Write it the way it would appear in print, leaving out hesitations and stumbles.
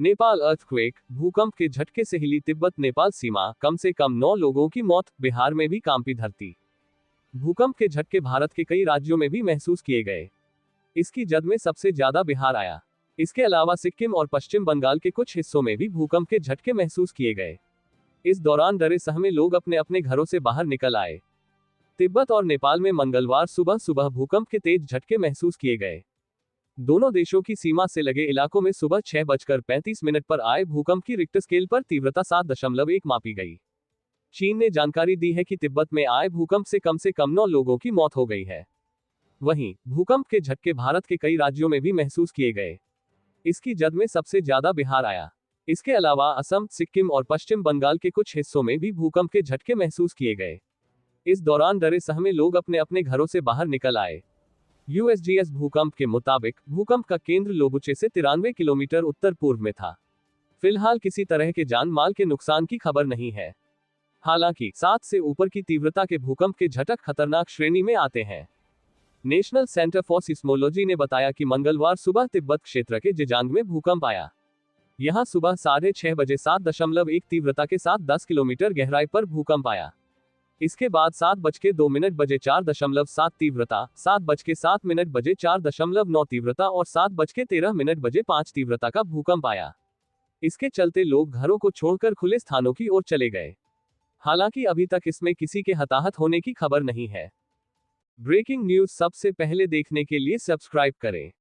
Nepal earthquake, भूकंप के झटके से हिली तिब्बत नेपाल सीमा, कम से कम 9 लोगों की मौत, बिहार में भी कांपी धरती। भूकंप के झटके भारत के कई राज्यों में भी महसूस किए गए। इसकी जद में सबसे ज्यादा बिहार आया। इसके अलावा सिक्किम और पश्चिम बंगाल के कुछ हिस्सों में भी भूकंप के झटके महसूस किए गए। इस दौरान डरे सहमे लोग अपने अपने घरों से बाहर निकल आए। तिब्बत और नेपाल में मंगलवार सुबह सुबह भूकंप के तेज झटके महसूस किए गए। दोनों देशों की सीमा से लगे इलाकों में सुबह 6:35 पर आए भूकंप की रिक्टर स्केल पर तीव्रता 7.1 मापी गई। चीन ने जानकारी दी है कि तिब्बत में आए भूकंप से कम 9 लोगों की मौत हो गई है। वहीं भूकंप के झटके भारत के कई राज्यों में भी महसूस किए गए। इसकी जद में सबसे ज्यादा बिहार आया। इसके अलावा असम, सिक्किम और पश्चिम बंगाल के कुछ हिस्सों में भी भूकंप के झटके महसूस किए गए। इस दौरान डरे सहमे लोग अपने अपने घरों से बाहर निकल आए। यूएसजीएस भूकंप के मुताबिक भूकंप का केंद्र लोबुचे से 93 किलोमीटर उत्तर पूर्व में था। फिलहाल किसी तरह के जान माल के नुकसान की खबर नहीं है। हालांकि 7 से ऊपर की तीव्रता के भूकंप के झटक खतरनाक श्रेणी में आते हैं। नेशनल सेंटर फॉर सिस्मोलॉजी ने बताया कि मंगलवार सुबह तिब्बत क्षेत्र के जिजांग में भूकंप आया। यहां सुबह 6:30 बजे 7.1 तीव्रता के साथ 10 किलोमीटर गहराई पर भूकंप आया। इसके बाद 7:02 बजे 4.7 तीव्रता, 7:07 बजे 4.9 तीव्रता और 7:13 बजे 5 तीव्रता का भूकंप आया। इसके चलते लोग घरों को छोड़कर खुले स्थानों की ओर चले गए। हालांकि अभी तक इसमें किसी के हताहत होने की खबर नहीं है। ब्रेकिंग न्यूज सबसे पहले देखने के लिए सब्सक्राइब करें।